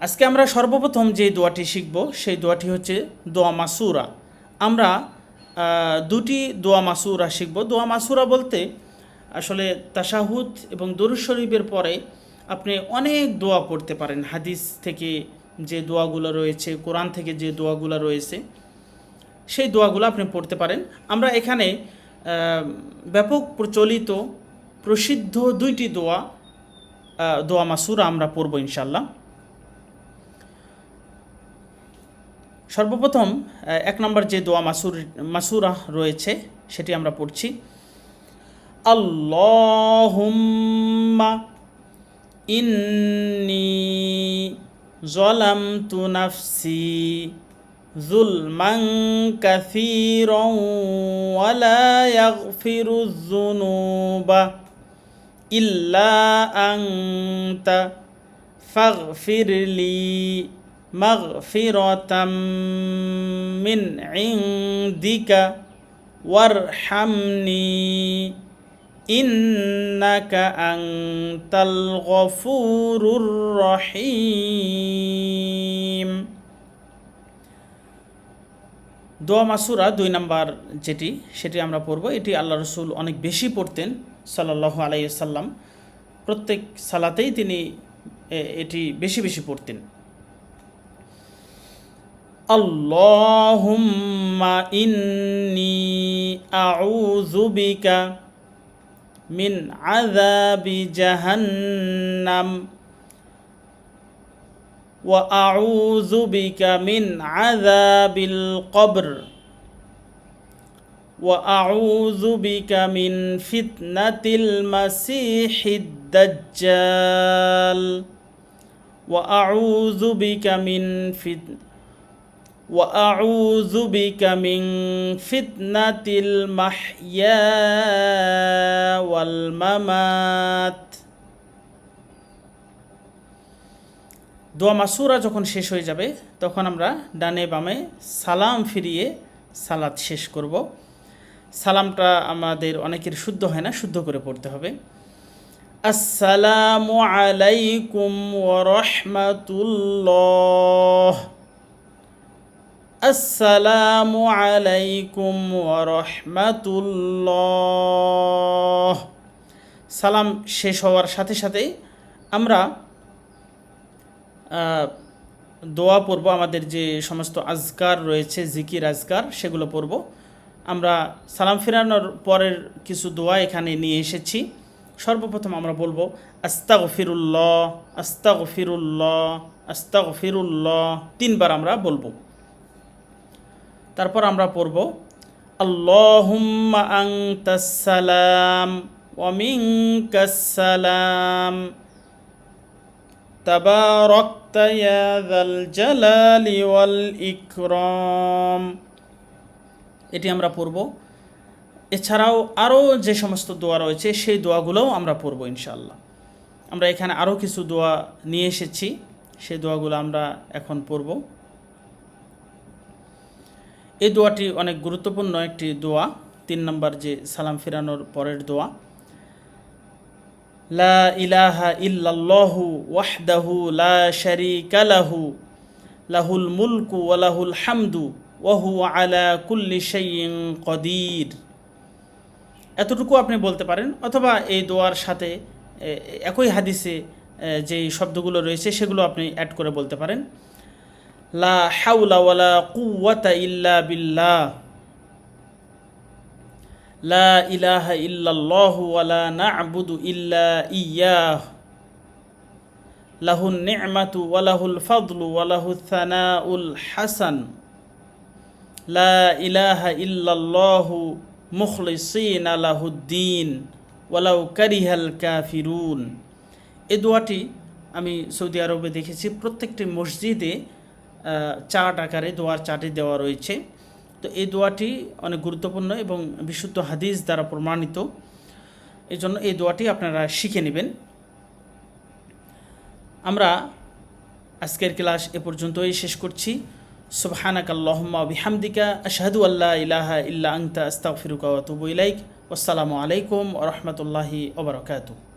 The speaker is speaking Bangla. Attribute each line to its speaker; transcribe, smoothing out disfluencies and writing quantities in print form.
Speaker 1: আজকে আমরা সর্বপ্রথম যে দোয়াটি শিখব সেই দোয়াটি হচ্ছে দোয়া মাসুরা। আমরা দুটি দোয়া মাসুরা শিখব। দোয়া মাসুরা বলতে আসলে তাশাহুদ এবং দরুদ শরীফের পরে আপনি অনেক দোয়া পড়তে পারেন। হাদিস থেকে যে দোয়াগুলো রয়েছে, কোরআন থেকে যে দোয়াগুলো রয়েছে, সেই দোয়াগুলো আপনি পড়তে পারেন। আমরা এখানে ব্যাপক প্রচলিত প্রসিদ্ধ দুইটি দোয়া মাসুরা আমরা পড়ব ইনশাল্লাহ। সর্বপ্রথম এক নম্বর যে দোয়া মাসুরা রয়েছে সেটি আমরা পড়ছি। আল্লাহুম্মা ইন্নী যালামতু নাফসি যুলমান কাসীরান ওয়া লা ইয়াগফিরুয যুনুবা ইল্লা আনতা ফাগফিরলি মাগফিরাতাম মিন ইনদিকা ওয়ারহামনি ইন্নাকা আনতাল গফুরুর রহিম। দোয়া মাসুরা 2 নম্বর সেটি আমরা পড়ব। এটি আল্লাহ রসুল অনেক বেশি পড়তেন সাল্লাল্লাহু আলাইহি ওয়াসাল্লাম। প্রত্যেক সালাতেই তিনি এটি বেশি বেশি পড়তেন। আল্লাহুম্মা ইন্নী আউযু বিকা মিন আযাবি জাহান্নাম ওয়া আউযু বিকা মিন আযাবিল কবর ওয়া আউযু বিকা মিন ফিতনাতিল মাসিহিদ দাজ্জাল ওয়া আউযু বিকা মিন মিন ফিতনাতিল মাহইয়া ওয়াল মামাত। দোয়া মাসুরা যখন শেষ হয়ে যাবে তখন আমরা ডানে বামে সালাম ফিরিয়ে সালাত শেষ করব। সালামটা আমাদের অনেকের শুদ্ধ হয় না, শুদ্ধ করে পড়তে হবে। আসসালামু আলাইকুম ওয়া রাহমাতুল্লাহ। আসসালামু আলাইকুম ওয়া রাহমাতুল্লাহ। সালাম শেষ হওয়ার সাথে সাথেই আমরা দোয়া পড়ব। আমাদের যে সমস্ত আজকার রয়েছে, জিকির আজকার, সেগুলো পড়ব। আমরা সালাম ফিরানোর পরের কিছু দোয়া এখানে নিয়ে এসেছি। সর্বপ্রথম আমরা বলবো আস্তাগফিরুল্লাহ, আস্তাগফিরুল্লাহ, আস্তাগফিরুল্লাহ। 3 বার আমরা বলবো। তারপর আমরা পড়ব আল্লাহুম্মা আনতাস সালাম ওয়া মিনকাস সালাম তাবারাকতা ইয়া যাল জালালি ওয়াল ইকরাম। এটি আমরা পড়ব। এছাড়াও আরও যে সমস্ত দোয়া রয়েছে সেই দোয়াগুলোও আমরা পড়ব ইনশাআল্লাহ। আমরা এখানে আরও কিছু দোয়া নিয়ে এসেছি, সেই দোয়াগুলো আমরা এখন পড়ব। এই দোয়াটি অনেক গুরুত্বপূর্ণ একটি দোয়া। 3 নম্বর যে সালাম ফিরানোর পরের দোয়া। লা ইলাহা ইল্লাল্লাহু ওয়াহদাহু লা শারীকা লাহু লাহুল মুলকু ওয়া লাহুল হামদু ওয়া হুয়া আলা কুল্লি শাইইন কদির। এতটুকু আপনি বলতে পারেন, অথবা এই দোয়ার সাথে একই হাদিসে যেই শব্দগুলো রয়েছে সেগুলো আপনি অ্যাড করে বলতে পারেন। লা হাওলা ওয়ালা কুওয়াতা ইল্লা বিল্লাহ, লা ইলাহা ইল্লাল্লাহু ওয়ালা না'বুদু ইল্লা ইয়্যাহ, লাহুন নি'মাতু ওয়া লাহুল ফাদলু ওয়া লাহুস সানাউল হাসান, লা ইলাহা ইল্লাল্লাহু মুখলিসিনা লাহুদ্দিন ওয়ালাউ কারিহাল কাফিরুন। এই দোয়াটি আমি সৌদি আরবে দেখেছি প্রত্যেকটি মসজিদে চার্ট আকারে দোয়ার চার্টে দেওয়া রয়েছে। তো এই দোয়াটি অনেক গুরুত্বপূর্ণ এবং বিশুদ্ধ হাদিস দ্বারা প্রমাণিত। এই জন্য এই দোয়াটি আপনারা শিখে নেবেন। আমরা আজকের ক্লাস এ পর্যন্তই শেষ করছি। সুবহানাকাল্লাহুম্মা ওয়া বিহামদিকা আশহাদু আল্লা ইলাহা ইল্লা আনতা আস্তাগফিরুকা ওয়া আতুবু ইলাইক। ওয়াসসালামু আলাইকুম ওয়া রাহমাতুল্লাহি ওয়া বারাকাতুহু।